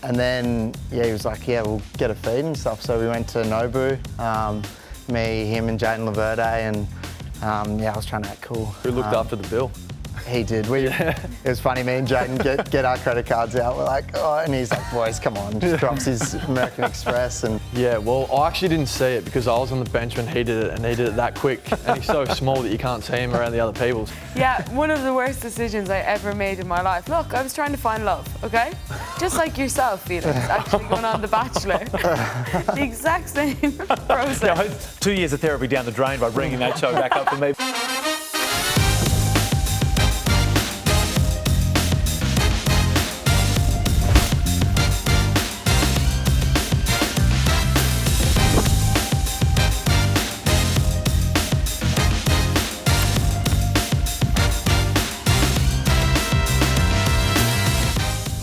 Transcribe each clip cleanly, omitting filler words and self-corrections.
And then, yeah, he was like, yeah, we'll get a feed and stuff. So we went to Nobu, me, him and Jayden Laverde, and yeah, I was trying to act cool. Who looked after the bill? He did. It was funny, me and Jayden get our credit cards out. We're like, oh, and he's like, boys, come on. Just drops his American Express. And yeah, well, I actually didn't see it because I was on the bench when he did it, and he did it that quick. And he's so small that you can't see him around the other people's. Yeah, one of the worst decisions I ever made in my life. Look, I was trying to find love, okay? Just like yourself, Felix, actually going on The Bachelor. The exact same process. Yeah, 2 years of therapy down the drain by bringing that show back up for me.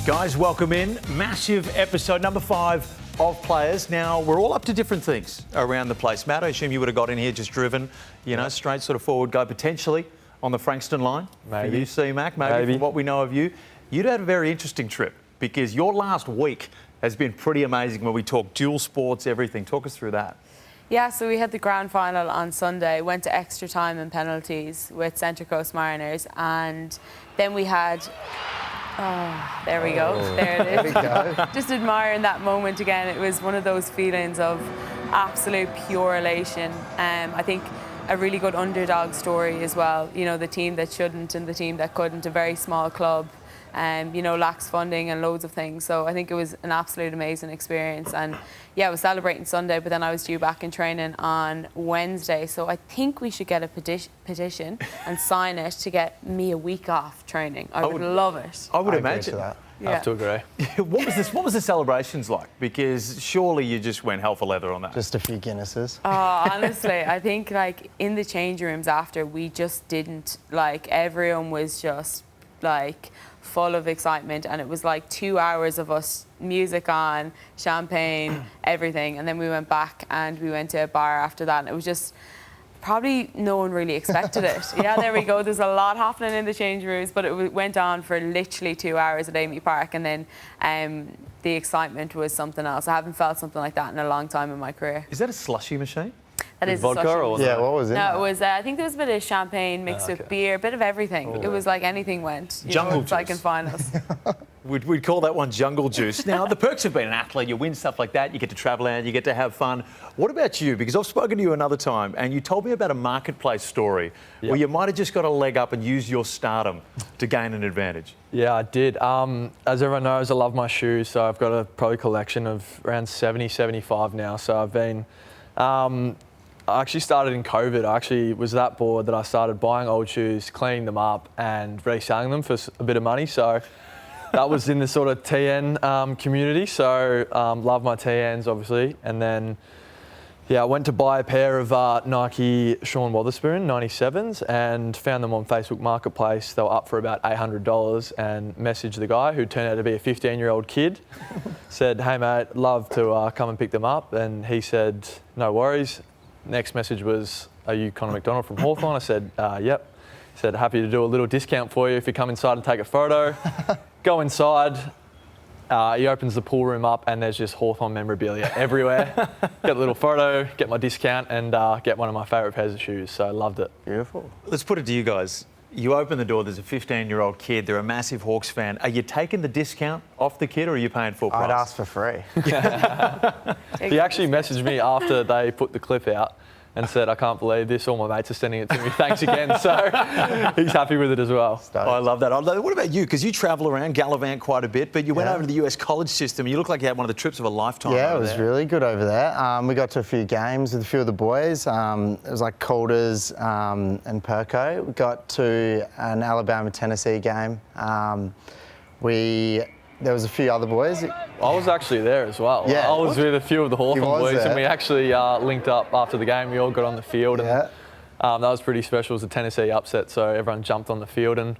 Guys, welcome in. Massive episode number 5 of Players. Now, we're all up to different things around the place. Matt, I assume you would have got in here just driven, you know, straight sort of forward go potentially on the Frankston line. Maybe. For you, CMac, maybe. From what we know of you. You'd had a very interesting trip because your last week has been pretty amazing when we talk dual sports, everything. Talk us through that. Yeah, so we had the grand final on Sunday, went to extra time and penalties with Centre Coast Mariners, and then we had... Oh, there we go. There it is. there we go. Just admiring that moment again. It was one of those feelings of absolute pure elation. I think a really good underdog story as well. You know, the team that shouldn't and the team that couldn't. A very small club, you know, lacks funding and loads of things. So I think it was an absolute amazing experience. And yeah, I was celebrating Sunday, but then I was due back in training on Wednesday. So I think we should get a petition and sign it to get me a week off training. I would love it. I would I imagine. agree to that. Yeah. I have to agree. What was the celebrations like? Because surely you just went hell for leather on that. Just a few Guinnesses. Oh, honestly, I think like in the change rooms after, we just didn't, like, everyone was just like full of excitement, and it was like 2 hours of us, music on, champagne, everything, and then we went back and we went to a bar after that, and it was just probably no one really expected it. Yeah, there we go. There's a lot happening in the change rooms, but it went on for literally 2 hours at Amy Park, and then the excitement was something else. I haven't felt something like that in a long time in my career. Is that a slushy machine? That is vodka such a- or Yeah, what was it? No, it was. I think there was a bit of champagne mixed with beer, a bit of everything. It was like anything went. You Jungle know, it's like in juice. finals. We'd call that one jungle juice. Now, the perks of being an athlete, you win stuff like that, you get to travel out, you get to have fun. What about you? Because I've spoken to you another time, and you told me about a marketplace story where you might have just got a leg up and used your stardom to gain an advantage. Yeah, I did. As everyone knows, I love my shoes, so I've got a probably collection of around 70, 75 now. So I've been... I actually started in COVID. I actually was that bored that I started buying old shoes, cleaning them up and reselling them for a bit of money. So that was in the sort of TN community. So love my TNs, obviously. And then, yeah, I went to buy a pair of Nike Sean Wotherspoon 97s and found them on Facebook Marketplace. They were up for about $800 and messaged the guy who turned out to be a 15-year-old kid. Said, hey, mate, love to come and pick them up. And he said, no worries. Next message was, are you Connor Macdonald from Hawthorn? I said, yep. He said, happy to do a little discount for you if you come inside and take a photo. Go inside. He opens the pool room up and there's just Hawthorn memorabilia everywhere. Get a little photo, get my discount, and get one of my favourite pairs of shoes. So I loved it. Beautiful. Let's put it to you guys. You open the door, there's a 15-year-old kid, they're a massive Hawks fan. Are you taking the discount off the kid or are you paying full price? I'd ask for free. He actually messaged me after they put the clip out and said, I can't believe this, all my mates are sending it to me, thanks again. So he's happy with it as well. Oh, I love that. What about you? Because you travel around, gallivant quite a bit, but you went over to the US college system. You look like you had one of the trips of a lifetime. Yeah, over it was there. really good over there. We got to a few games with a few of the boys. It was like Calder's and Perko. We got to an Alabama-Tennessee game. There was a few other boys. I was actually there as well. Yeah. I was with a few of the Hawthorn boys there. and we actually linked up after the game. We all got on the field and that was pretty special. It was a Tennessee upset, so everyone jumped on the field and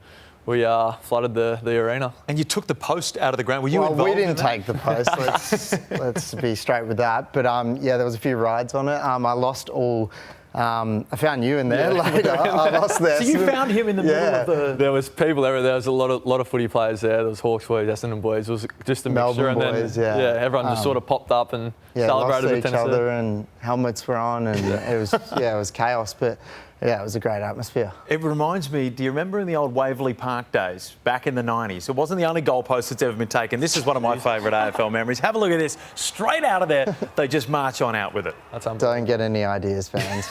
we flooded the arena. And you took the post out of the ground. Were you involved we in didn't that? take the post. Let's be straight with that. But yeah, there was a few rides on it. I lost all I found you in there later. I lost there. So you found him in the middle of the... There was people everywhere. There was a lot of footy players there. There was Hawks boys, Essendon boys. It was just a mixture. Melbourne and boys, then, everyone just sort of popped up and celebrated lost with each other, and helmets were on, and it was chaos. But yeah, it was a great atmosphere. It reminds me, do you remember in the old Waverley Park days, back in the 90s? It wasn't the only goalpost that's ever been taken. This is one of my favourite AFL memories. Have a look at this. Straight out of there, they just march on out with it. That's unbelievable. Don't get any ideas, fans.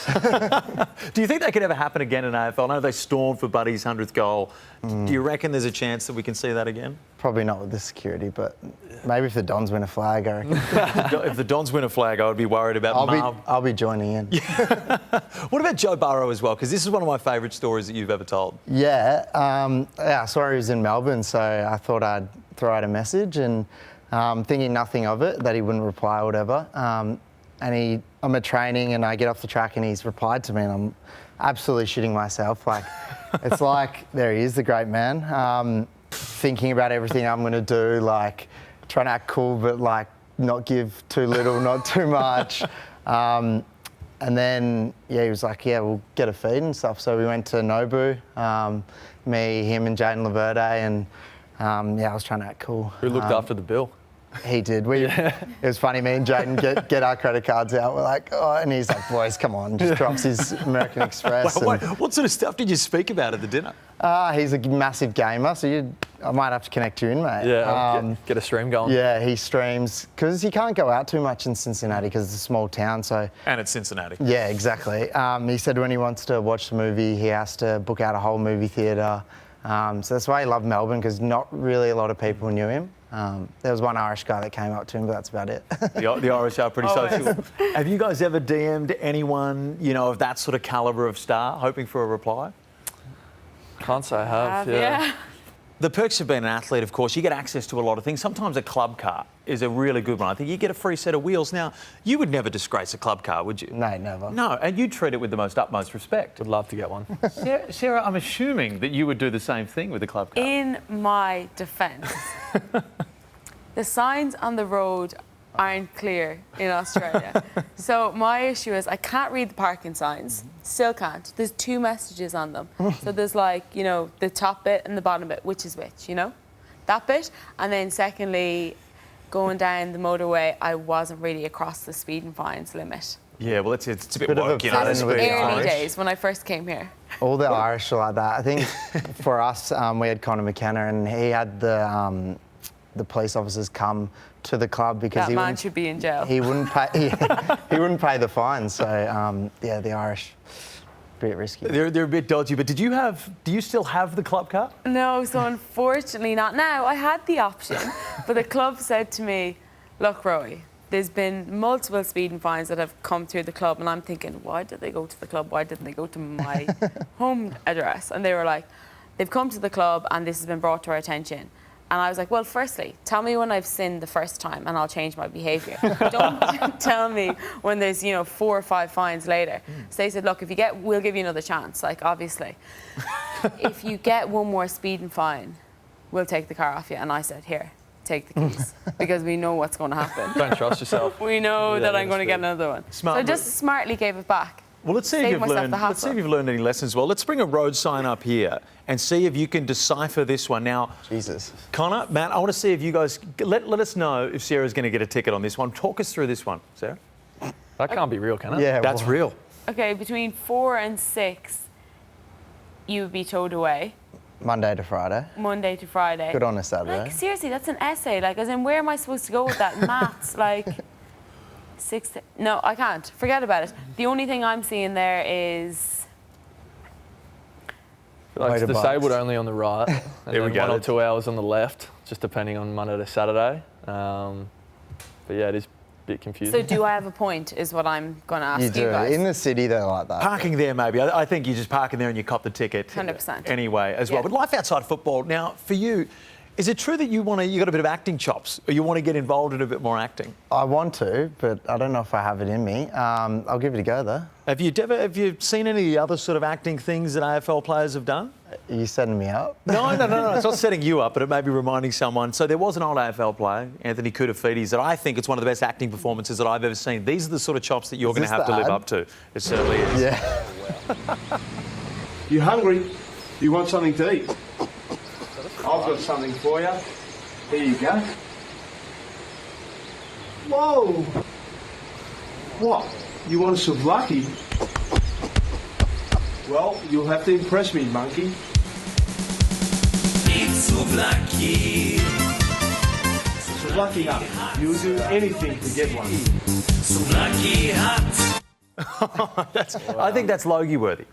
Do you think that could ever happen again in AFL? I know they stormed for Buddy's 100th goal. Do you reckon there's a chance that we can see that again? Probably not with the security, but maybe if the Dons win a flag, I reckon. If the Dons win a flag, I would be worried about I'll be joining in. What about Joe Burrow as well? Because this is one of my favourite stories that you've ever told. Yeah, I saw he was in Melbourne, so I thought I'd throw out a message, and thinking nothing of it, that he wouldn't reply or whatever. And I'm at training, and I get off the track, and he's replied to me, and I'm absolutely shitting myself. Like, it's like, there he is, the great man. Thinking about everything I'm going to do, like trying to act cool, but like not give too little, not too much. And then, he was like, we'll get a feed and stuff. So we went to Nobu, me, him and Jaden Laverde, and I was trying to act cool. Who looked after the bill? He did. It was funny, me and Jaden get our credit cards out. We're like, and he's like, boys, come on. Just drops his American Express. What sort of stuff did you speak about at the dinner? He's a massive gamer, so I might have to connect you in, mate. Yeah, get a stream going. Yeah, he streams, because he can't go out too much in Cincinnati because it's a small town. So. And it's Cincinnati. Yeah, exactly. He said when he wants to watch the movie, he has to book out a whole movie theatre. So that's why he loved Melbourne, because not really a lot of people knew him. There was one Irish guy that came up to him, but that's about it. The Irish are pretty social. Have you guys ever DM'd anyone, of that sort of calibre of star, hoping for a reply? Can't say I have. Yeah. The perks of being an athlete, of course, you get access to a lot of things. Sometimes a club car is a really good one. I think you get a free set of wheels. Now, you would never disgrace a club car, would you? No, never. No, and you treat it with the most utmost respect. Would love to get one. Sarah, I'm assuming that you would do the same thing with a club car. In my defence, the signs on the road aren't clear in Australia. So my issue is I can't read the parking signs. Still can't. There's two messages on them. So there's like, the top bit and the bottom bit, which is which, that bit. And then secondly, going down the motorway, I wasn't really across the speed and fines limit. Yeah, well, it's a bit of a woke, pattern with the Early Irish. days when I first came here. All the Irish are like that. I think for us, we had Conor McKenna, and he had the police officers come to the club because that man should be in jail. He wouldn't pay. He wouldn't pay the fines. So the Irish, a bit risky. They're a bit dodgy. But do you still have the club car? No, so unfortunately not now. I had the option, but the club said to me, "Look, Rowey, there's been multiple speeding fines that have come through the club," and I'm thinking, why did they go to the club? Why didn't they go to my home address? And they were like, they've come to the club and this has been brought to our attention. And I was like, well, firstly, tell me when I've sinned the first time and I'll change my behaviour. Don't tell me when there's, 4 or 5 fines later. So they said, look, we'll give you another chance, like, obviously. If you get one more speeding fine, we'll take the car off you. And I said, here, take the keys, because we know what's going to happen. Don't trust yourself. We know that I'm going to get another one. Smart so I just smartly gave it back. Well, let's see if you've learned any lessons. Well, let's bring a road sign up here and see if you can decipher this one. Now, Jesus. Connor, Matt, I want to see if you guys let us know if Sarah's going to get a ticket on this one. Talk us through this one, Sarah. That can't be real, can it? Yeah, that's real. Okay, between 4 and 6, you would be towed away. Monday to Friday. Monday to Friday. Good on a Saturday. Like, seriously, that's an essay. Like, as in, where am I supposed to go with that? Maths, like... 6. No, I can't. Forget about it. The only thing I'm seeing there is... Like, it's disabled only on the right, and there we then go. 1 or 2 hours on the left, just depending on Monday to Saturday. But yeah, it is a bit confusing. So do I have a point, is what I'm going to ask you do. guys. In the city, they're like that. Parking there, maybe. I think you just park in there and you cop the ticket. 100%. Anyway, as well. Yeah. But life outside football. Now, for you, is it true that you got a bit of acting chops, or you want to get involved in a bit more acting? I want to, but I don't know if I have it in me. I'll give it a go, though. Have you seen any of the other sort of acting things that AFL players have done? Are you setting me up? No. It's not setting you up, but it may be reminding someone. So there was an old AFL player, Anthony Koutafidis, that I think it's one of the best acting performances that I've ever seen. These are the sort of chops that you're going to have to live up to. It certainly is. Yeah. You hungry? You want something to eat? I've got something for you. Here you go. Whoa! What? You want some lucky? Well, you'll have to impress me, monkey. It's Souvlaki. Lucky up. You'll do anything to get one. Souvlaki hot. I think that's Logie worthy,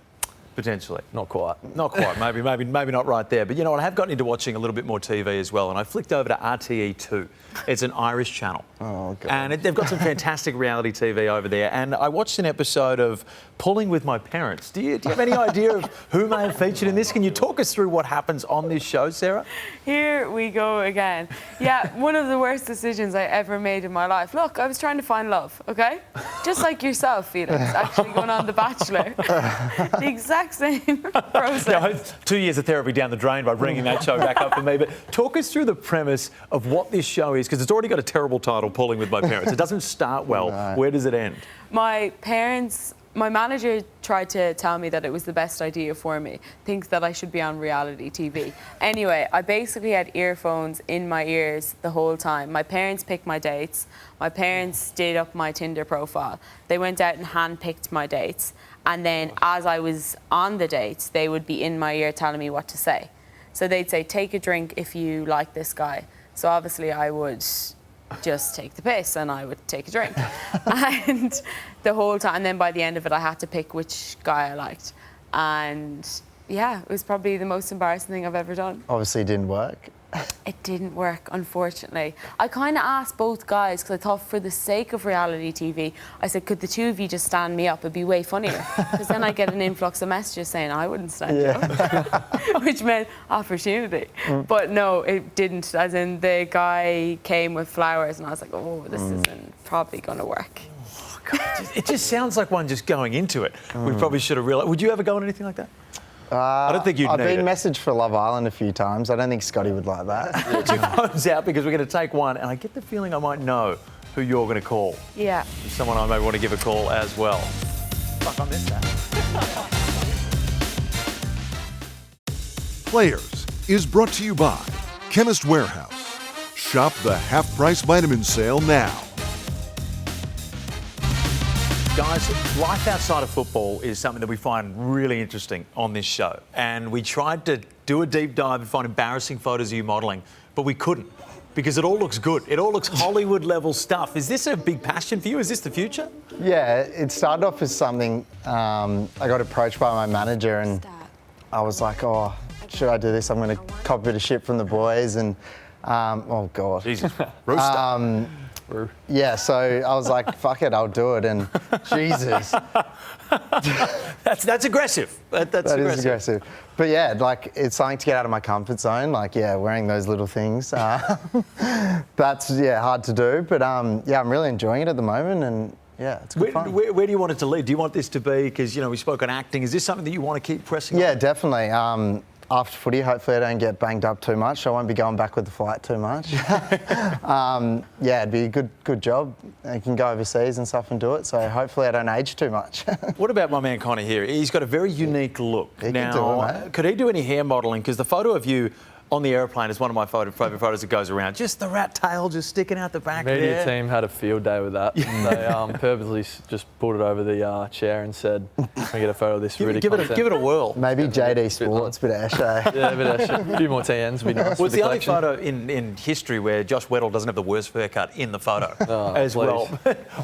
potentially. Not quite. Not quite. Maybe not right there. But you know what? I have gotten into watching a little bit more TV as well, and I flicked over to RTE2. It's an Irish channel. Oh, God. And they've got some fantastic reality TV over there. And I watched an episode of Pulling with My Parents. Do you have any idea of who may have featured in this? Can you talk us through what happens on this show, Sarah? Here we go again. Yeah, one of the worst decisions I ever made in my life. Look, I was trying to find love, okay? Just like yourself, Felix, actually going on The Bachelor. The exact same process. No, 2 years of therapy down the drain by bringing that show back up for me. But talk us through the premise of what this show is, because it's already got a terrible title, Pulling with My Parents. It doesn't start well. No. Where does it end? My manager tried to tell me that it was the best idea for me, thinks that I should be on reality TV. Anyway, I basically had earphones in my ears the whole time. My parents picked my dates. My parents did up my Tinder profile. They went out and handpicked my dates. And then as I was on the dates, they would be in my ear telling me what to say. So they'd say, take a drink if you like this guy. So obviously I would just take the piss and I would take a drink. And the whole time, and then by the end of it, I had to pick which guy I liked. And yeah, it was probably the most embarrassing thing I've ever done. Obviously it didn't work. It didn't work, unfortunately. I kind of asked both guys, because I thought for the sake of reality TV, I said, could the two of you just stand me up? It'd be way funnier. Because then I'd get an influx of messages saying I wouldn't stand you up, which meant opportunity. But no, it didn't. As in, the guy came with flowers and I was like, oh, this isn't probably going to work. Oh, God, it just sounds like one just going into it. We probably should have realised. Would you ever go on anything like that? I don't think you'd I've need been it. messaged for Love Island a few times. I don't think Scotty would like that. Put your phones out, because we're going to take one, and I get the feeling I might know who you're going to call. Yeah. Someone I may want to give a call as well. Fuck, I missed that. Players is brought to you by Chemist Warehouse. Shop the half-price vitamin sale now. Guys, life outside of football is something that we find really interesting on this show. And we tried to do a deep dive and find embarrassing photos of you modelling, but we couldn't, because it all looks good. It all looks Hollywood-level stuff. Is this a big passion for you? Is this the future? Yeah, it started off as something, I got approached by my manager and I was like, oh, should I do this? I'm going to cop a bit of shit from the boys and, oh God. Jesus. Rooster. Yeah, so I was like, fuck it, I'll do it. And Jesus. That's aggressive. That's That is aggressive. But yeah, like, it's something to get out of my comfort zone. Like, yeah, wearing those little things. That's, yeah, hard to do. But yeah, I'm really enjoying it at the moment. And yeah, it's good fun. Where do you want it to lead? Do you want this to be, because, you know, we spoke on acting, is this something that you want to keep pressing on? Yeah, definitely. After footy, hopefully I don't get banged up too much. I won't be going back with the flight too much. Yeah, it'd be a good job. I can go overseas and stuff and do it, so hopefully I don't age too much. What about my man Connor here? He's got a very unique look. He can do it, mate. Could he do any hair modelling? Because the photo of you on the aeroplane is one of my favourite photos that goes around. Just the rat tail just sticking out the back there. Media team had a field day with that. They purposely just pulled it over the chair and said, "Can we get a photo of this?" Give it a whirl. Maybe JD Sports, bit of Eshe. Yeah, a bit of a few more TNs would be nice. Well, it's for the only collection. photo in history where Josh Weddle doesn't have the worst haircut in the photo as please. well.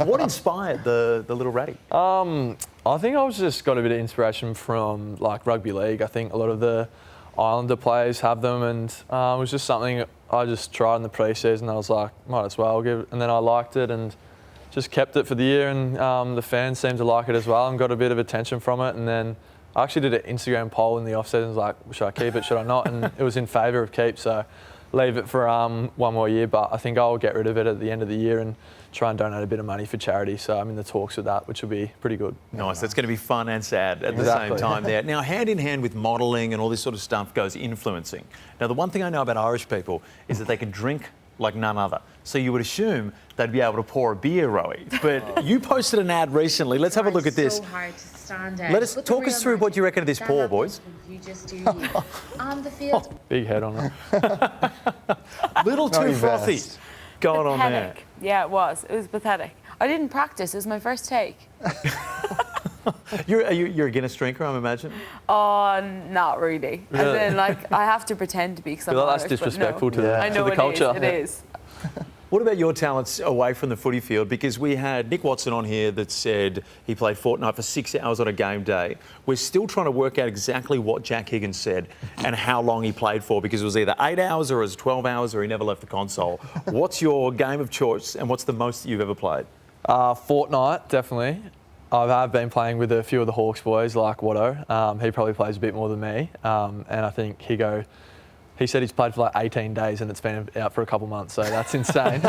What inspired the little ratty? I think I was just got a bit of inspiration from like rugby league. I think a lot of the Islander players have them, and it was just something I just tried in the pre-season. I was like, might as well give it, and then I liked it and just kept it for the year, and the fans seemed to like it as well and got a bit of attention from it. And then I actually did an Instagram poll in the off-season, like, should I keep it, should I not? And it was in favour of keep, so leave it for one more year, but I think I'll get rid of it at the end of the year and try and donate a bit of money for charity. So I'm in the talks with that, which will be pretty good. Nice. That's going to be fun and sad at the Exactly. same time there. Now, hand in hand with modelling and all this sort of stuff goes influencing. Now, the one thing I know about Irish people is that they can drink like none other. So you would assume they'd be able to pour a beer, Rowey. But you posted an ad recently. Let's have a look at this. So hard to stand out. Let us talk us through what you reckon of this pour, boys. You just do you. On the field. Big head on it. Little too Not frothy best. going on there. Pathetic. Yeah, it was. It was pathetic. I didn't practice. It was my first take. You're a Guinness drinker, I'm imagining? Oh, not really. Really? As in, like, I have to pretend to be because I'm Feel like that's Irish, but disrespectful no. to the, I know to the culture. It is. What about your talents away from the footy field? Because we had Nick Watson on here that said he played fortnight for 6 hours on a game day. We're still trying to work out exactly what Jack Higgins said and how long he played for, because it was either 8 hours or it was 12 hours or he never left the console. What's your game of choice and what's the most that you've ever played? Fortnight, definitely. I have been playing with a few of the Hawks boys, like Watto. He probably plays a bit more than me. And I think he said he's played for like 18 days and it's been out for a couple months, so that's insane.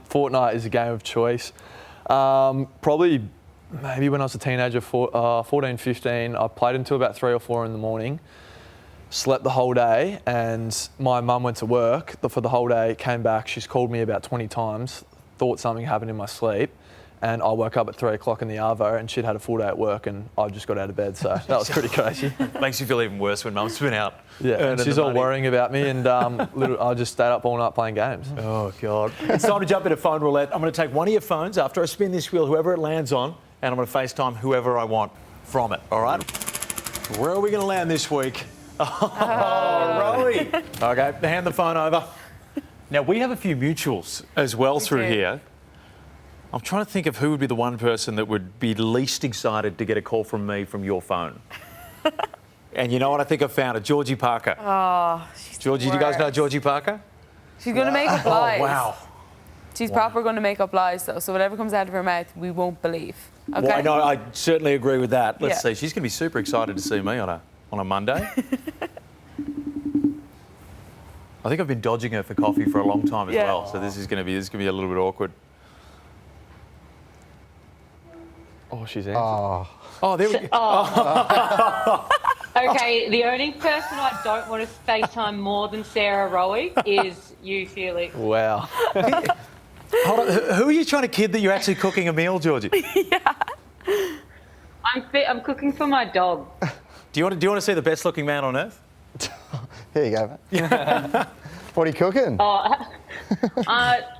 Fortnight is a game of choice. Probably maybe when I was a teenager, 14, 15, I played until about 3 or 4 in the morning, slept the whole day, and my mum went to work for the whole day, came back, she's called me about 20 times, thought something happened in my sleep, and I woke up at 3 o'clock in the arvo and she'd had a full day at work and I just got out of bed, so that was pretty crazy. Makes you feel even worse when mum's been out. Yeah, and earning she's the all money. worrying about me, and I just stayed up all night playing games. Oh, God. It's time to jump into phone roulette. I'm going to take one of your phones after I spin this wheel, whoever it lands on, and I'm going to FaceTime whoever I want from it, all right? Where are we going to land this week? Oh, Rowey. Okay, hand the phone over. Now, we have a few mutuals as well through do. here. I'm trying to think of who would be the one person that would be least excited to get a call from me from your phone. And you know what? I think I found it. Georgie Parker. Oh, she's the Georgie, do you guys know worst. Georgie Parker? She's going to make up lies. Oh, wow. She's proper going to make up lies, though. So whatever comes out of her mouth, we won't believe. Okay? Well, I know, I certainly agree with that. Let's Yeah. see. She's going to be super excited to see me on a Monday. I think I've been dodging her for coffee for a long time as Yeah. well. So this is going to be a little bit awkward. Oh, she's in. Oh, Oh, there we go. Okay, the only person I don't want to FaceTime more than Sarah Rowe is you, Felix. Wow. Hold on. Who are you trying to kid that you're actually cooking a meal, Georgie? I'm cooking for my dog. Do you want to see the best looking man on earth? here you go, mate. What are you cooking?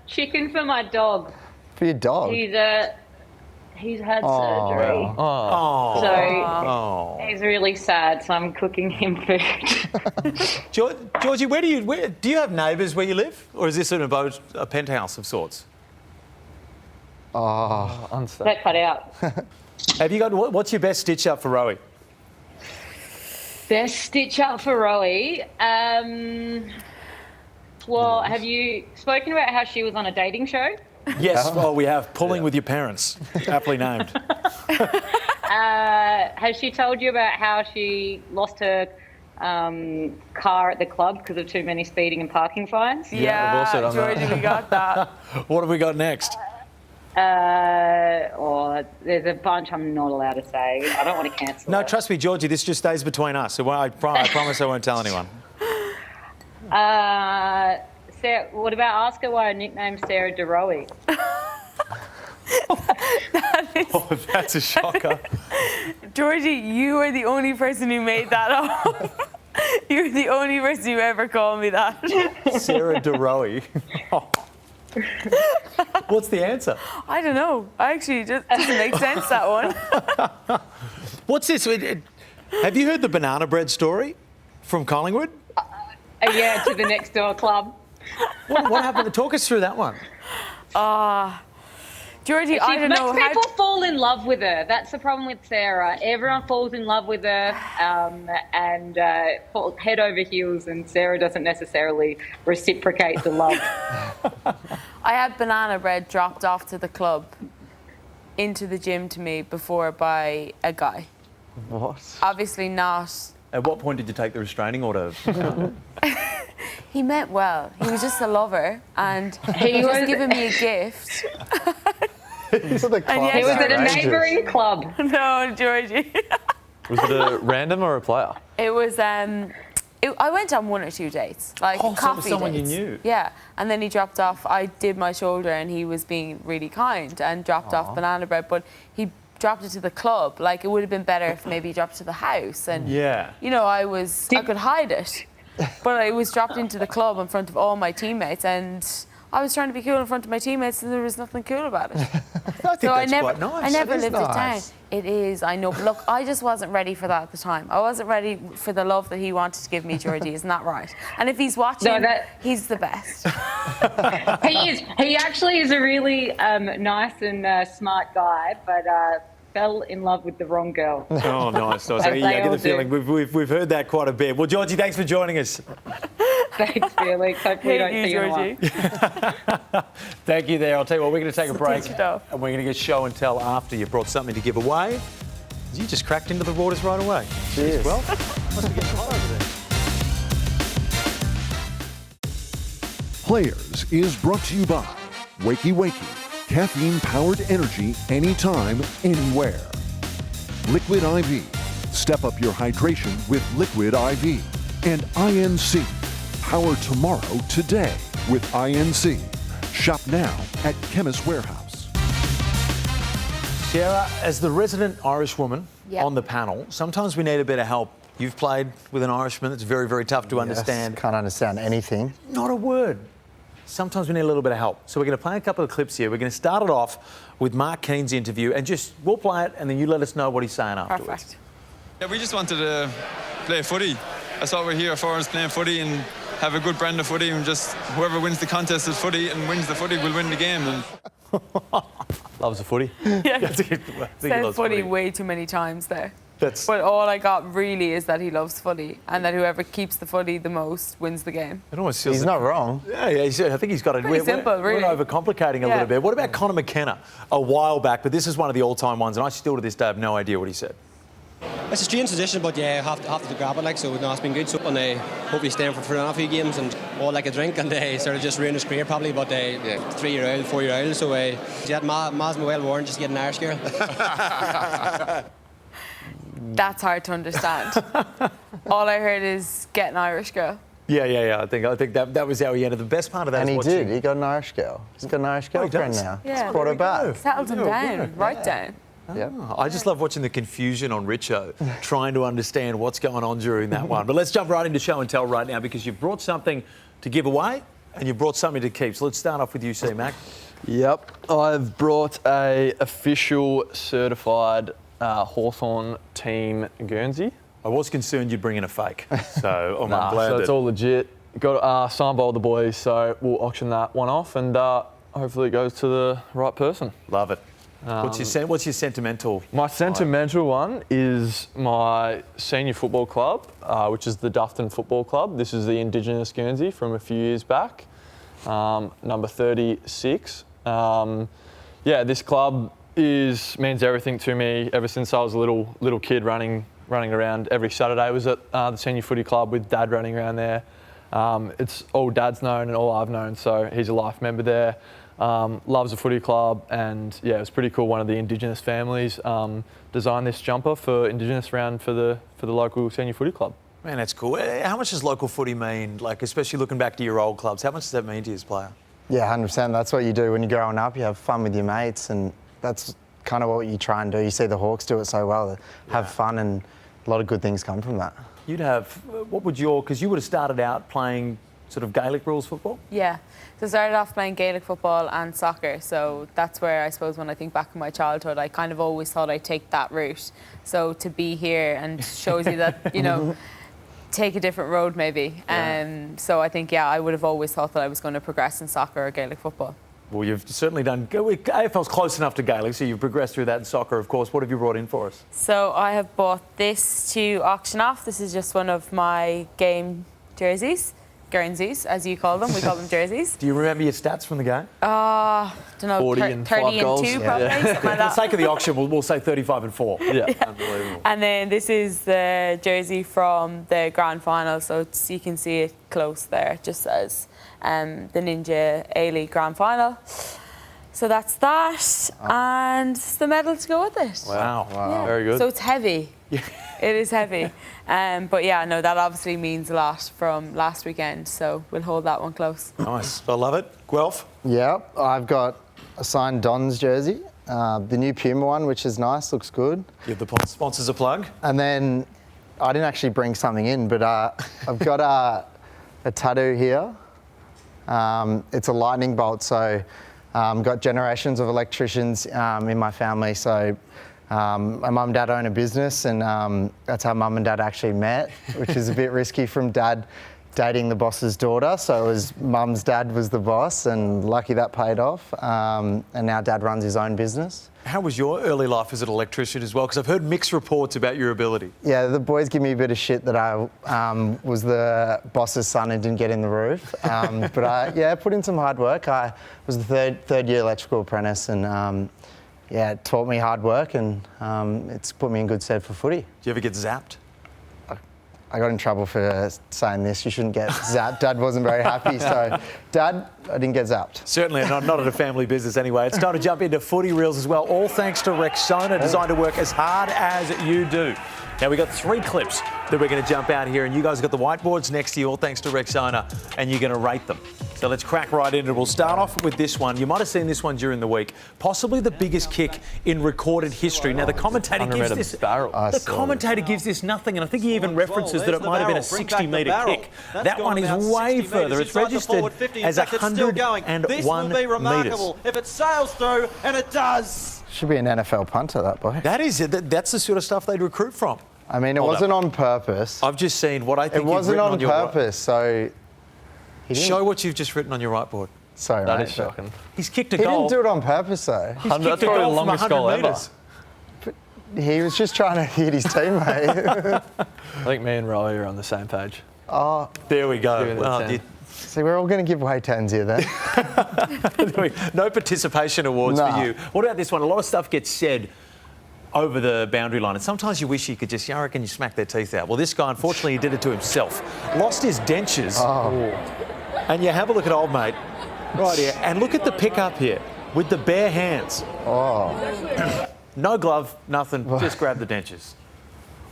Chicken for my dog. For your dog? He's had surgery. Oh. So he's really sad, so I'm cooking him food. Georgie, do you have neighbours where you live? Or is this a penthouse of sorts? Oh, Unstuck. That cut out. Have you got, what's your best stitch up for Rowey? Best stitch up for Rowe. Well, have you spoken about how she was on a dating show? Yes, well, we have. Pulling with your parents. Aptly named. Has she told you about how she lost her car at the club because of too many speeding and parking fines? Yeah, we've also done that. Georgie, we got that. What have we got next? There's a bunch I'm not allowed to say. I don't want to cancel No, it. trust me, Georgie, this just stays between us. So I promise I won't tell anyone. Sarah, what about ask her why her nickname's Sarah Rowe? Oh, that's a shocker. Georgie, you are the only person who made that up. You're the only person who ever called me that. Sarah Rowe. What's the answer? I don't know. Actually, it just doesn't make sense, that one. What's this? Have you heard the banana bread story from Collingwood? Yeah, to the next door club. What happened? Talk us through that one. Georgie, She I don't makes know people fall in love with her. That's the problem with Sarah. Everyone falls in love with her and fall head over heels, and Sarah doesn't necessarily reciprocate the love. I had banana bread dropped off to the club into the gym to me before by a guy. what? Obviously not. At what point did you take the restraining order? He meant well. He was just a lover, and he He was was- giving me a gift. These are the clubs He was at a outrageous. neighbouring club. No, Georgie. Was it a random or a player? It was. I went on 1 or 2 dates, like Oh, so it was coffee someone you dates. knew. Yeah, and then he dropped off. I did my shoulder, and he was being really kind and dropped off banana bread. But he dropped it to the club. Like it would have been better if maybe he dropped it to the house. And Yeah. you know, I could hide it, but it was dropped into the club in front of all my teammates, and I was trying to be cool in front of my teammates, and there was nothing cool about it. I think So that's quite nice. I never That is lived it down. nice. It is, I know. But look, I just wasn't ready for that at the time. I wasn't ready for the love that he wanted to give me, Georgie. Isn't that right? And if he's watching, he's the best. He is. He actually is a really nice and smart guy, but fell in love with the wrong girl. Oh, nice. As I they get all the feeling do. we've heard that quite a bit. Well, Georgie, thanks for joining us. Thanks, Felix. Hopefully, we don't Hate see you, you in a while. Georgie. Thank you there. I'll tell you what, we're going to take a break Good stuff. and we're going to get show and tell after you brought something to give away. You just cracked into the waters right away. Cheers. Well, must be getting hot over there. Players is brought to you by Wakey Wakey, caffeine-powered energy anytime, anywhere. Liquid IV, step up your hydration with Liquid IV. And INC, power tomorrow today with INC. Shop now at Chemist Warehouse. Sarah, as the resident Irish woman Yep. on the panel, sometimes we need a bit of help. You've played with an Irishman that's very, very tough to understand. Can't understand anything. Not a word. Sometimes we need a little bit of help. So we're going to play a couple of clips here. We're going to start it off with Mark Keane's interview, and we'll play it, and then you let us know what he's saying afterwards. Perfect. Yeah, we just wanted to play footy. That's what we're here for, is playing footy and have a good brand of footy, and just whoever wins the contest is footy and wins the footy will win the game. And Loves the footy. Yeah. Said Said footy way too many times there. That's But all I got really is that he loves footy, and that whoever keeps the footy the most wins the game. it almost feels He's not wrong. Yeah, I think he's got it. Pretty simple, really. We're overcomplicating a Yeah. little bit. What about Conor McKenna a while back? But this is one of the all-time ones, and I still to this day have no idea what he said. It's a strange position, but yeah, have to grab it, like, so no, it's been good. So, and hopefully staying for another few games and all like a drink, and sort of just ruined his career probably. But 3-year old, 4-year old, so yeah, Ma's well worn, just get an Irish girl. That's hard to understand. All I heard is get an Irish girl. Yeah. I think that was how he ended. The best part of that And is he watching. did. He got an Irish girl. He's got an Irish Oh, he girlfriend does? now. Yeah. He's brought her back. Settled him down, right down. Yep. I just love watching the confusion on Richo, trying to understand what's going on during that one. But let's jump right into show and tell right now, because you've brought something to give away and you've brought something to keep. So let's start off with you, CMac. Yep, I've brought a official certified Hawthorn team Guernsey. I was concerned you'd bring in a fake, so I'm glad so that... it's all legit. Got signed by all the boys, so we'll auction that one off, and hopefully it goes to the right person. Love it. What's your sentimental? My sentimental one is my senior football club, which is the Dufton Football Club. This is the Indigenous Guernsey from a few years back, number 36. This club means everything to me ever since I was a little kid running around every Saturday. I was at the senior footy club with Dad running around there. It's all Dad's known and all I've known, so he's a life member there. Loves the footy club, and yeah, it was pretty cool. One of the Indigenous families designed this jumper for Indigenous round for the local senior footy club. Man, that's cool. How much does local footy mean? Like, especially looking back to your old clubs, how much does that mean to you as a player? Yeah, 100%. That's what you do when you're growing up. You have fun with your mates, and that's kind of what you try and do. You see the Hawks do it so well. They have fun, and a lot of good things come from that. Because you would have started out playing sort of Gaelic rules football? Yeah. So I started off playing Gaelic football and soccer. So that's where I suppose when I think back in my childhood, I kind of always thought I'd take that route. So to be here and shows you that, take a different road maybe. So I think, I would have always thought that I was going to progress in soccer or Gaelic football. Well, you've certainly done... AFL's close enough to Gaelic, so you've progressed through that in soccer, of course. What have you brought in for us? So I have bought this to auction off. This is just one of my game jerseys. Guernseys, as you call them. We call them jerseys. Do you remember your stats from the game? Don't know, 40 and 30 5 and goals. 2 probably, something like For the that. sake of the auction, we'll say 35 and 4. Yeah, unbelievable. And then this is the jersey from the grand final, so you can see it close there. It just says the Ninja A-League grand final. So that's that, and it's the medal to go with it. Wow. Yeah. Very good. So it's heavy. It is heavy. But yeah, no, that obviously means a lot from last weekend, so we'll hold that one close. Nice. I love it. Guelph? Yep, I've got a signed Don's jersey, the new Puma one, which is nice, looks good. Give the sponsors a plug. And then I didn't actually bring something in, but I've got a tattoo here. It's a lightning bolt, so got generations of electricians in my family. So my mum and dad own a business, and that's how mum and dad actually met, which is a bit risky from dad dating the boss's daughter. So it was mum's dad was the boss, and lucky that paid off. And now dad runs his own business. How was your early life as an electrician as well? Because I've heard mixed reports about your ability. Yeah, the boys give me a bit of shit that I was the boss's son and didn't get in the roof. But I put in some hard work. I was the third year electrical apprentice, and it taught me hard work, and it's put me in good stead for footy. Do you ever get zapped? I got in trouble for saying this. You shouldn't get zapped. Dad wasn't very happy, so Dad, I didn't get zapped. Certainly not at a family business anyway. It's time to jump into Footy Reels as well, all thanks to Rexona, designed to work as hard as you do. Now, we've got 3 clips that we're going to jump out here, and you guys have got the whiteboards next to you, all thanks to Rexona, and you're going to rate them. So let's crack right into it. We'll start off with this one. You might have seen this one during the week. Possibly the biggest kick in recorded history. Now, the commentator gives this... The commentator gives this nothing, and I think he even references that it might have been a 60-metre kick. That one is way further. It's registered as 101 metres. If it sails through, and it does. Should be an NFL punter, that boy. That is it. That's the sort of stuff they'd recruit from. I mean, it wasn't on purpose. I've just seen what I think it wasn't you've on written on purpose, so... Show what you've just written on your whiteboard. Sorry, That mate, is shocking. He's kicked a He goal. didn't do it on purpose, though. He's kicked That's a probably the goal from longest 100 goal ever. metres. He was just trying to hit his teammate. I think me and Rowey are on the same page. Oh, there we go. Give it a Well, 10. see, we're all going to give away 10s here then. no participation awards for you. What about this one? A lot of stuff gets said over the boundary line, and sometimes you wish you could just, I reckon you smack their teeth out. Well, this guy, unfortunately, he did it to himself. Lost his dentures. And you have a look at old mate right here, and look at the pickup here with the bare hands. No glove, nothing, just grab the dentures.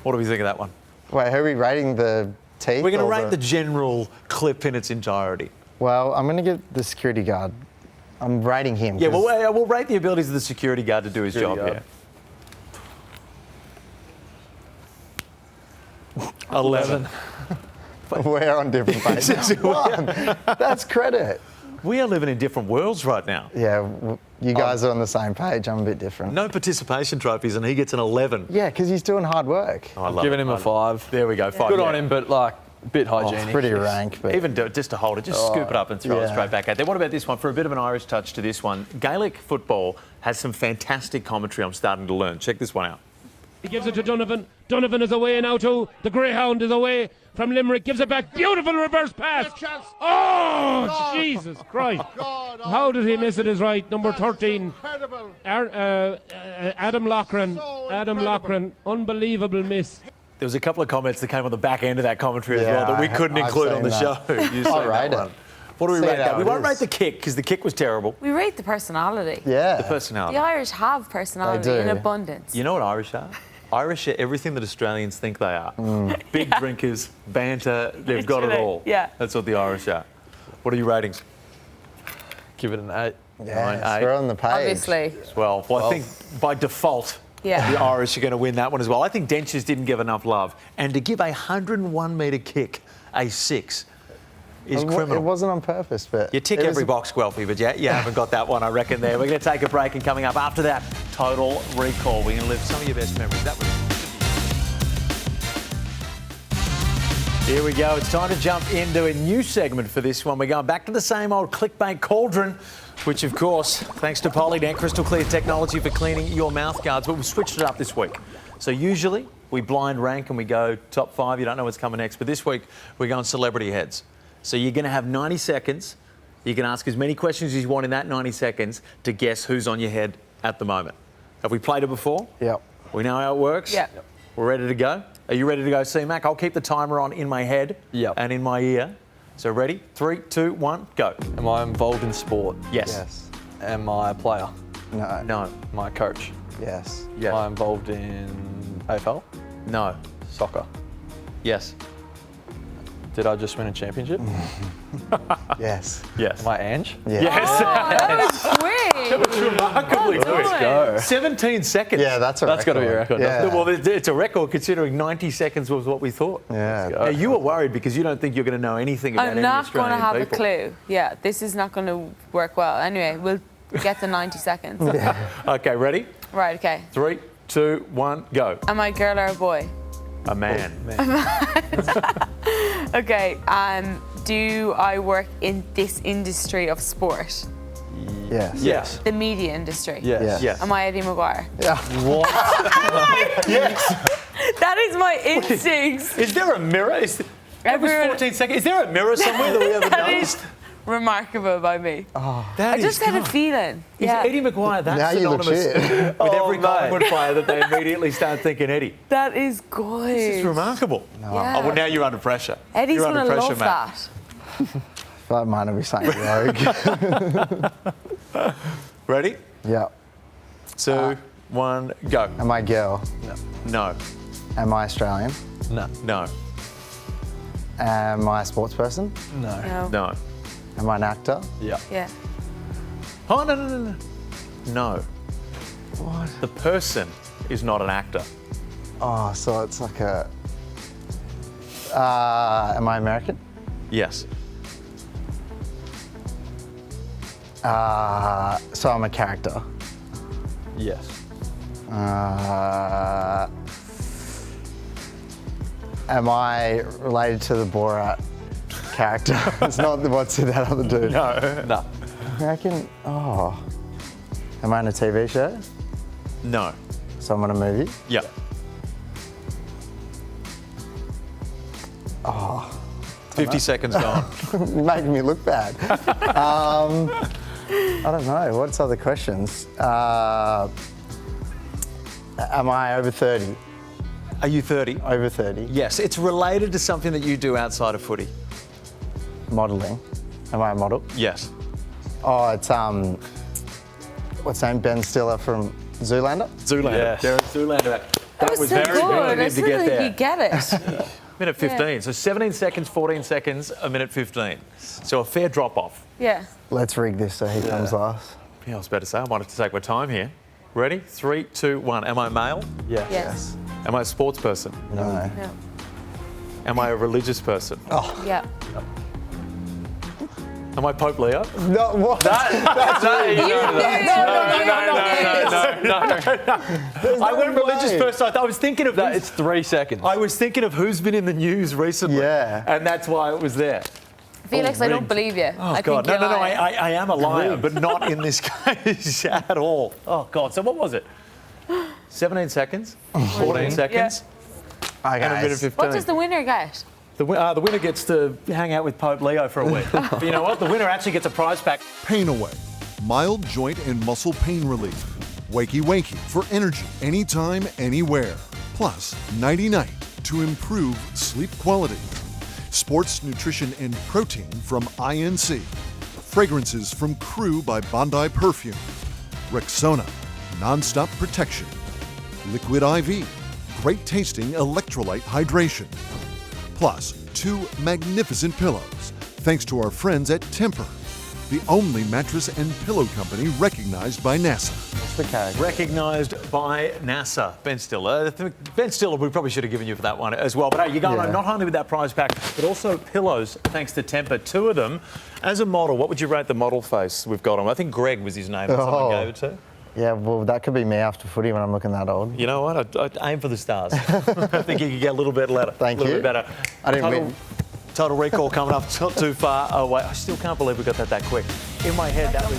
What do we think of that one? Wait, who are we rating the teeth? We're going to rate the general clip in its entirety. Well, I'm going to give the security guard. I'm rating him. Yeah, we'll rate the abilities of the security guard to do his job here. 11. We're on different pages. That's credit. We are living in different worlds right now. Yeah, you guys are on the same page. I'm a bit different. No participation trophies, and he gets an 11. Yeah, because he's doing hard work. I love Giving it. him a 5. There we go, 5. Good on him, but like a bit hygienic. It's pretty rank. But... Even do it just to hold it, just scoop it up and throw it straight back out there. What about this one? For a bit of an Irish touch to this one, Gaelic football has some fantastic commentary I'm starting to learn. Check this one out. He gives it to Donovan. Donovan is away now too. The Greyhound is away from Limerick. Gives it back. Beautiful reverse pass. Oh, Jesus Christ. How did he miss it is right. Number 13. Adam Loughran. Adam Loughran. Unbelievable miss. There was a couple of comments that came on the back end of that commentary as well that we couldn't include on the show. I'll rate it. What do we rate that? We won't rate the kick because the kick was terrible. We rate the personality. Yeah. The personality. The Irish have personality in abundance. You know what Irish are? Irish are everything that Australians think they are. Big drinkers, banter, they've got it all. Yeah. That's what the Irish are. What are your ratings? Give it an 8. Yeah, we're on the page. Obviously. 12. Well, I think by default, the Irish are going to win that one as well. I think Dentures didn't give enough love. And to give a 101-metre kick a 6 is criminal. It wasn't on purpose, but... You tick every box, Guelfi, but you haven't got that one, I reckon, there. We're going to take a break, and coming up after that, Total Recall. We're going to live some of your best memories. That was... Here we go. It's time to jump into a new segment for this one. We're going back to the same old clickbait cauldron, which, of course, thanks to Polydent, crystal clear technology for cleaning your mouth guards. But we've switched it up this week. So usually we blind rank and we go top 5. You don't know what's coming next. But this week we're going celebrity heads. So you're going to have 90 seconds. You can ask as many questions as you want in that 90 seconds to guess who's on your head at the moment. Have we played it before? Yep. We know how it works? Yep. We're ready to go? Are you ready to go, CMac? I'll keep the timer on in my head and in my ear. So ready? 3, 2, 1, go. Am I involved in sport? Yes. Am I a player? No. No. Am I a coach? Yes. Yes. Am I involved in AFL? No. Soccer? Yes. Did I just win a championship? Yes. Yes. Am I Ange? Yeah. Yes. That was quick. That was remarkably Well quick. done. Go. 17 seconds. Yeah, that's a record. That's got to be a record. Yeah. Well, it's a record considering 90 seconds was what we thought. Yeah. Now, you were worried because you don't think you're going to know anything about I'm any not going Australian to have people. a clue. Yeah, this is not going to work well. Anyway, we'll get the 90 seconds. Okay, ready? Right, okay. 3, 2, 1, go. Am I a girl or a boy? A man. Okay, do I work in this industry of sport? Yes. Yes. The media industry? Yes. Yes. Am I Eddie Maguire? Yeah. What? Yes. That is my instincts. Is there a mirror? That was 14 seconds. Is there a mirror somewhere that we haven't That noticed? is remarkable by me. That I just is had a good. feeling. Is Yeah. Eddie Maguire that Now you look synonymous shit. with every mate. Collingwood player that they immediately start thinking Eddie? That is good. This is remarkable. Yeah. Oh, well, now you're under pressure. Eddie's you're going under to pressure, love Matt. that. That might not be something rogue. Ready? Yeah. 2, 1, go. Am I a girl? No. Am I Australian? No. No. Am I a sports person? No. No. No. Am I an actor? Yeah. Yeah. Oh, no. No. What? The person is not an actor. Oh, so it's like a. Am I American? Yes. So I'm a character. Yes. Am I related to the Borat character? It's not what's that other dude. No. No. American. Oh. Am I in a TV show? No. So I'm in a movie. Yeah. Oh. 50 seconds gone. You're making me look bad. I don't know. What's other questions? Am I over 30? Are you 30? Over 30. Yes. It's related to something that you do outside of footy. Modelling. Am I a model? Yes. Oh, it's what's his name? Ben Stiller from Zoolander. Zoolander. Yes. Derek Zoolander. That was so very good. I to still get think there. you get it. Minute 15. So 17 seconds, 14 seconds, a minute 15. So a fair drop off. Yeah. Let's rig this so he comes last. Yeah, I was about to say, I might have to take my time here. Ready? 3, 2, 1. Am I male? Yes. Yes. Am I a sports person? No. No. Am I a religious person? Yeah. Am I Pope Leo? No, what? No. I went religious way. first. I was thinking of That, it's 3 seconds. I was thinking of who's been in the news recently. Yeah. And that's why it was there. Felix, I don't rigged. believe you. Oh, I God. think No, you're I lying. am a liar, but not in this case at all. Oh, God. So what was it? 17 seconds? 14 seconds? Hi, And a minute guys. 15. What does the winner get? The winner gets to hang out with Pope Leo for a week. But you know what? The winner actually gets a prize pack. Pain Away, mild joint and muscle pain relief. Wakey Wakey for energy anytime, anywhere. Plus, Nighty Night to improve sleep quality. Sports nutrition and protein from INC. Fragrances from Crew by Bondi Perfume. Rexona, non-stop protection. Liquid IV, great tasting electrolyte hydration. Plus, 2 magnificent pillows, thanks to our friends at Temper, the only mattress and pillow company recognized by NASA. What's the character? Recognised by NASA. Ben Stiller. Ben Stiller, we probably should have given you for that one as well. But hey, you're going home not only with that prize pack, but also pillows, thanks to Temper. 2 of them. As a model, what would you rate the model face we've got on? I think Greg was his name that someone gave it to. Yeah, well, that could be me after footy when I'm looking that old. You know what? I'd aim for the stars. I think you could get a little bit better. Thank a little you. bit better. I didn't win. Total recall coming up. It's not too far away. I still can't believe we got that quick. In my head, that was...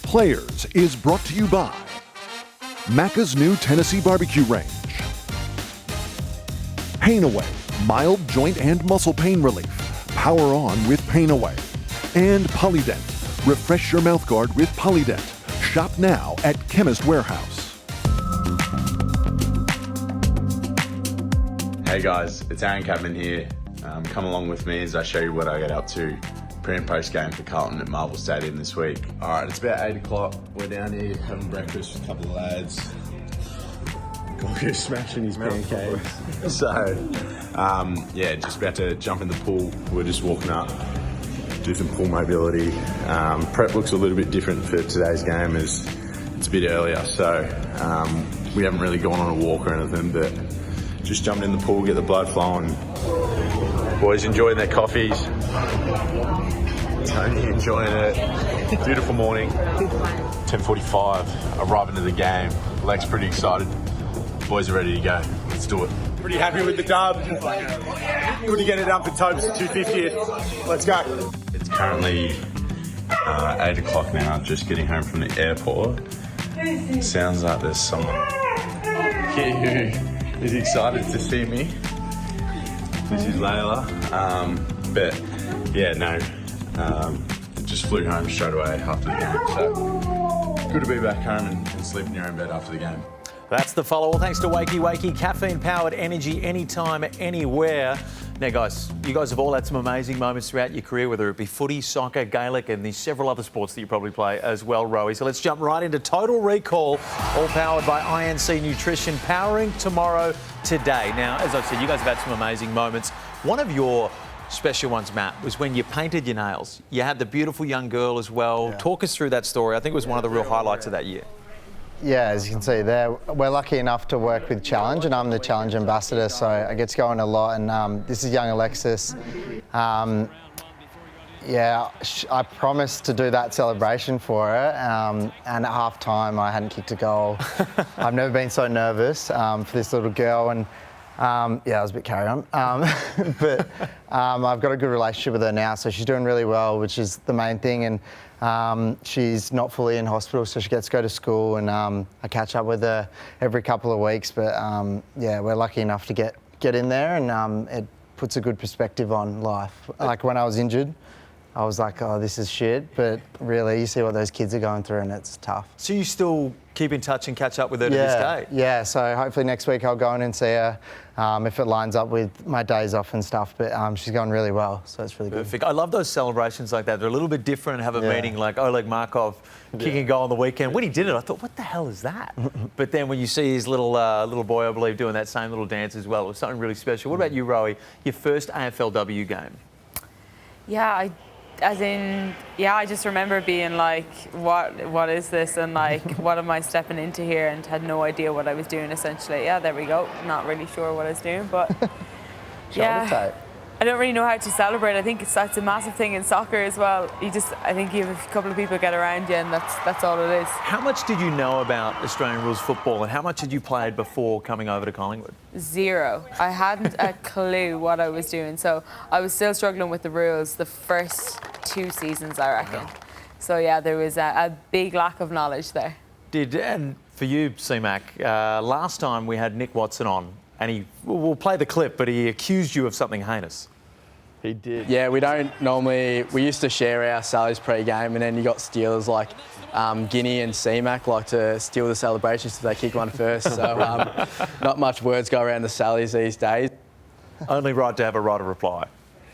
Players is brought to you by Macca's new Tennessee barbecue range, Pain Away, mild joint and muscle pain relief. Power on with Pain Away. And Polydent, refresh your mouthguard with Polydent. Shop now at Chemist Warehouse. Hey guys, it's Cadman here. Come along with me as I show you what I get up to pre and post game for Carlton at Marvel Stadium this week. Alright, it's about 8 o'clock. We're down here having breakfast with a couple of lads. Gorgo's smashing his pancakes. So, yeah, just about to jump in the pool. We're just walking up, do some pool mobility. Prep looks a little bit different for today's game as it's a bit earlier, so we haven't really gone on a walk or anything, but just jumped in the pool, get the blood flowing. Boys enjoying their coffees. Tony enjoying it. Beautiful morning. 10:45, arriving to the game. Lex pretty excited. Boys are ready to go. Let's do it. Pretty happy with the dub. Good to get it done for Tobes 250th. Let's go. It's currently 8 o'clock now, just getting home from the airport. Sounds like there's someone here who is excited to see me. This is Layla. But yeah, no, just flew home straight away after the game. So good to be back home and sleep in your own bed after the game. That's the follow. Well, thanks to Wakey, caffeine-powered energy anytime, anywhere. Now, guys, you guys have all had some amazing moments throughout your career, whether it be footy, soccer, Gaelic, and the several other sports that you probably play as well, Rowey. So let's jump right into Total Recall, all powered by INC Nutrition, powering tomorrow today. Now, as I said, you guys have had some amazing moments. One of your special ones, Matt, was when you painted your nails. You had the beautiful young girl as well. Yeah. Talk us through that story. I think it was one of the real highlights of that year. Yeah, as you can see there, we're lucky enough to work with Challenge, and I'm the Challenge ambassador, so I get to go on a lot. And this is young Alexis. Yeah, I promised to do that celebration for her, and at half time I hadn't kicked a goal. I've never been so nervous for this little girl, and yeah, I was a bit carry on. But I've got a good relationship with her now, so she's doing really well, which is the main thing. And she's not fully in hospital, so she gets to go to school, and I catch up with her every couple of weeks. But yeah, we're lucky enough to get in there, and it puts a good perspective on life. Like when I was injured, I was like, oh, this is shit. But really, you see what those kids are going through, and it's tough. So you still keep in touch and catch up with her to this day? Yeah, so hopefully next week I'll go in and see her if it lines up with my days off and stuff. But she's going really well, so it's really Perfect. Good. I love those celebrations like that. They're a little bit different, have a meaning, like Oleg Markov kicking a goal on the weekend. When he did it, I thought, what the hell is that? But then when you see his little boy, I believe, doing that same little dance as well, it was something really special. What about you, Rowey? Your first AFLW game? Yeah, I just remember being like, what is this? And like, what am I stepping into here? And had no idea what I was doing, essentially. Yeah, there we go. Not really sure what I was doing, but yeah. I don't really know how to celebrate. I think that's a massive thing in soccer as well. I think you have a couple of people get around you, and that's all it is. How much did you know about Australian rules football, and how much had you played before coming over to Collingwood? Zero. I hadn't a clue what I was doing, so I was still struggling with the rules the first 2 seasons, I reckon. So yeah, there was a big lack of knowledge there. And for you, CMac, last time we had Nick Watson on, and we'll play the clip, but he accused you of something heinous. He did. Yeah, we used to share our salaries pre-game, and then you got stealers like Guinea and CMac like to steal the celebrations if they kick one first. So not much words go around the salaries these days. Only right to have a right of reply.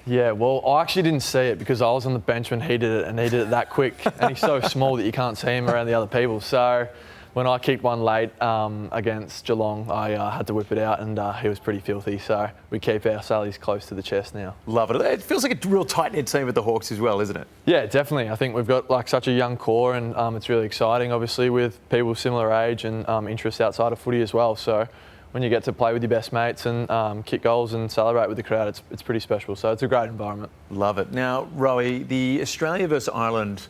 Yeah, well, I actually didn't see it because I was on the bench when he did it, and he did it that quick. And he's so small that you can't see him around the other people. So when I kicked one late against Geelong, I had to whip it out, and he was pretty filthy. So we keep our salaries close to the chest now. Love it. It feels like a real tight-knit team with the Hawks as well, isn't it? Yeah, definitely. I think we've got like such a young core, and it's really exciting, obviously, with people similar age and interests outside of footy as well. So when you get to play with your best mates and kick goals and celebrate with the crowd, it's pretty special. So it's a great environment. Love it. Now, Rowey, the Australia versus Ireland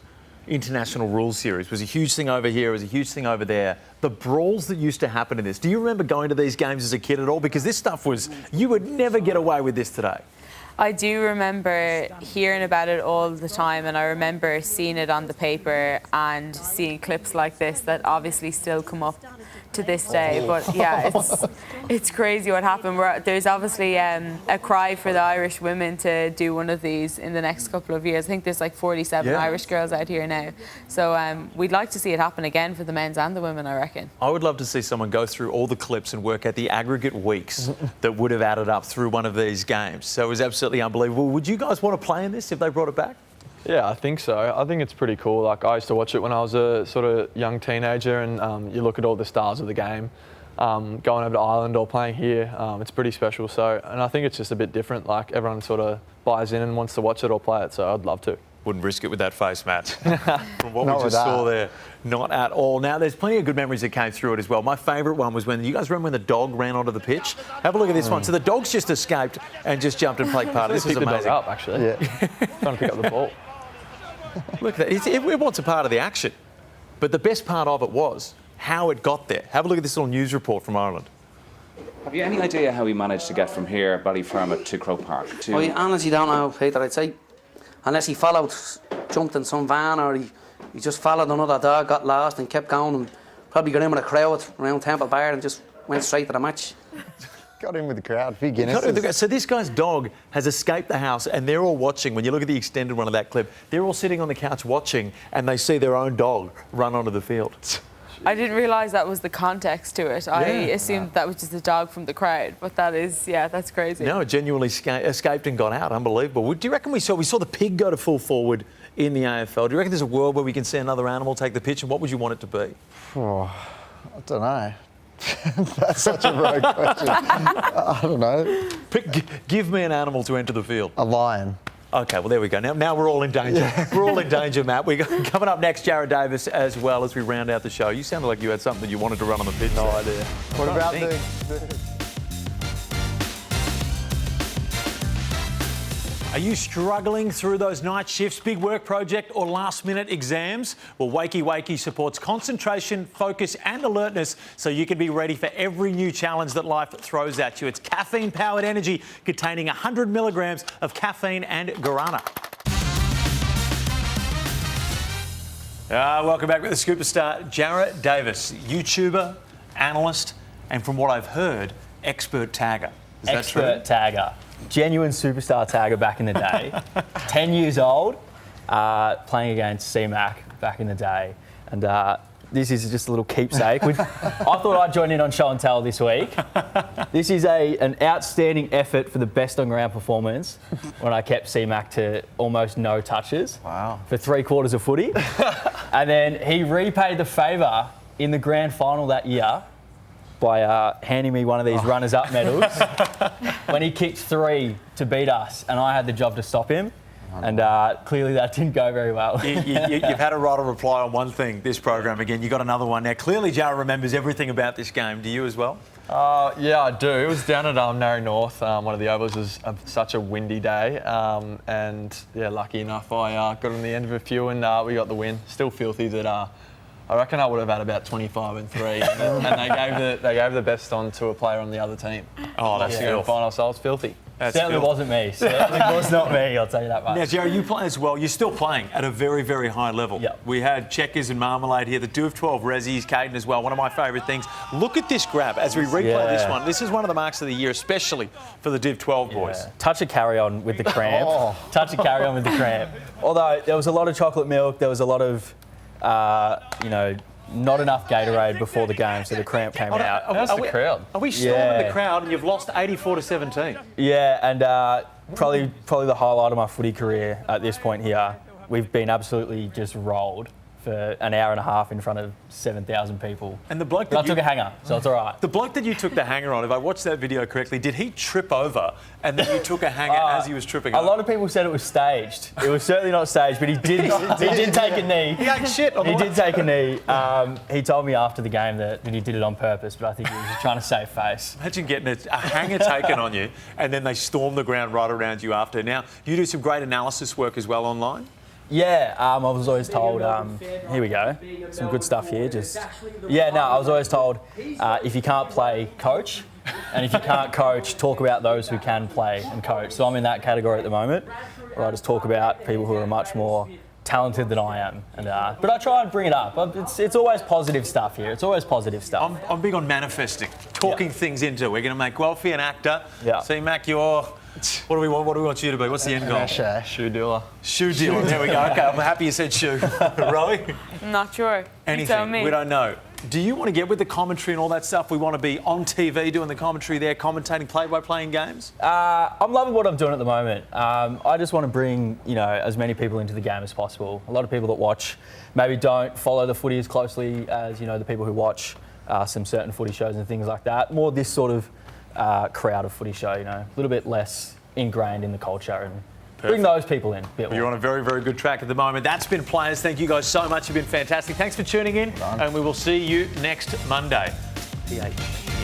International Rules Series was a huge thing over here, it was a huge thing over there. The brawls that used to happen in this, do you remember going to these games as a kid at all? Because this stuff was, you would never get away with this today. I do remember hearing about it all the time, and I remember seeing it on the paper and seeing clips like this that obviously still come up to this day. But yeah, it's crazy what happened. There's obviously a cry for the Irish women to do one of these in the next couple of years. I think there's like 47 Irish girls out here now. So we'd like to see it happen again for the men's and the women, I reckon. I would love to see someone go through all the clips and work out the aggregate weeks that would have added up through one of these games. So it was absolutely unbelievable. Would you guys want to play in this if they brought it back? Yeah, I think so. I think it's pretty cool. Like, I used to watch it when I was a sort of young teenager, and you look at all the stars of the game going over to Ireland or playing here. It's pretty special. So, and I think it's just a bit different. Like, everyone sort of buys in and wants to watch it or play it. So I'd love to. Wouldn't risk it with that face, Matt. From what we just saw there, not at all. Now, there's plenty of good memories that came through it as well. My favourite one was when, you guys remember when the dog ran onto the pitch? Have a look at this one. So the dog's just escaped and just jumped and played part of this. Was amazing. Pick the dog up, actually. Yeah. Trying to pick up the ball. Look at that. It wants a part of the action. But the best part of it was how it got there. Have a look at this little news report from Ireland. Have you any idea how he managed to get from here, Ballyfermot, to Croke Park? I honestly don't know, Peter. I'd say unless he jumped in some van, or he just followed another dog, got lost and kept going, and probably got in with a crowd around Temple Bar and just went straight to the match. Got in with the crowd. Big Guinness. So this guy's dog has escaped the house, and they're all watching. When you look at the extended one of that clip, they're all sitting on the couch watching, and they see their own dog run onto the field. I didn't realise that was the context to it. I assumed that was just a dog from the crowd, but that is, that's crazy. No, it genuinely escaped and got out. Unbelievable. Do you reckon we saw the pig go to full forward in the AFL? Do you reckon there's a world where we can see another animal take the pitch, and what would you want it to be? Oh, I don't know. That's such a rogue question. I don't know. Give me an animal to enter the field. A lion. Okay, well, there we go. Now we're all in danger. Yeah. We're all in danger, Matt. We're coming up next, Jarra Davis, as well as we round out the show. You sounded like you had something that you wanted to run on the pitch. No idea. What about Are you struggling through those night shifts, big work project or last-minute exams? Well, Wakey Wakey supports concentration, focus and alertness so you can be ready for every new challenge that life throws at you. It's caffeine-powered energy containing 100 milligrams of caffeine and guarana. Welcome back with the superstar, Jarra Davis, YouTuber, analyst, and from what I've heard, expert tagger. Is that true? Expert tagger. Genuine superstar tagger back in the day. 10 years old, playing against CMac back in the day. And this is just a little keepsake. I thought I'd join in on show and tell this week. This is an outstanding effort for the best on ground performance when I kept CMac to almost no touches for 3/4 of footy. And then he repaid the favour in the grand final that year by handing me one of these runners-up medals when he kicked 3 to beat us, and I had the job to stop him. And clearly that didn't go very well. You've had to write a reply on one thing this program again. You got another one now. Clearly Jarra remembers everything about this game. Do you as well? Yeah, I do. It was down at Narry North. One of the ovals was such a windy day, and yeah, lucky enough I got on the end of a few and we got the win. Still filthy that. I reckon I would have had about 25 and 3, and they gave the best on to a player on the other team. Oh, that's the final, so I was filthy. Certainly wasn't me. Certainly was not me, I'll tell you that much. Now, Jarra, you play as well. You're still playing at a very, very high level. Yep. We had Checkers and Marmalade here, the Div 12 Rezzies, Caden as well, one of my favourite things. Look at this grab as we replay this one. This is one of the marks of the year, especially for the Div 12 boys. Touch of carry-on with the cramp. Touch of carry-on with the cramp. Although there was a lot of chocolate milk, there was a lot of, not enough Gatorade before the game, so the cramp came out. How's the crowd? Are we storming the crowd and you've lost 84-17? Yeah, and probably the highlight of my footy career at this point here. We've been absolutely just rolled for an hour and a half in front of 7,000 people. And the bloke that I took a hanger, so it's all right. The bloke that you took the hanger on, if I watched that video correctly, did he trip over and then you took a hanger as he was tripping over? A lot of people said it was staged. It was certainly not staged, but he did take a knee. He ate shit. He did take a knee. He told me after the game that he did it on purpose, but I think he was just trying to save face. Imagine getting a hanger taken on you and then they storm the ground right around you after. Now, you do some great analysis work as well online? Yeah, I was always told, here we go, some good stuff here. I was always told, if you can't play, coach. And if you can't coach, talk about those who can play and coach. So I'm in that category at the moment, where I just talk about people who are much more talented than I am. And but I try and bring it up. It's always positive stuff here. It's always positive stuff. I'm big on manifesting, talking things into. We're going to make Guelfi an actor. Yeah. CMac, you're... What do we want you to be? What's the end goal? Shoe dealer. Shoe dealer. There we go. Okay, I'm happy you said shoe. Rowey? I'm not sure. Anything. You tell me. We don't know. Do you want to get with the commentary and all that stuff? We want to be on TV doing the commentary there, commentating play-by-playing games? I'm loving what I'm doing at the moment. I just want to bring, as many people into the game as possible. A lot of people that watch maybe don't follow the footy as closely as, the people who watch some certain footy shows and things like that. More this sort of crowd of footy show, a little bit less ingrained in the culture and bring those people in a bit more. You're on a very, very good track at the moment. That's been Players. Thank you guys so much. You've been fantastic. Thanks for tuning in, and we will see you next Monday. PH.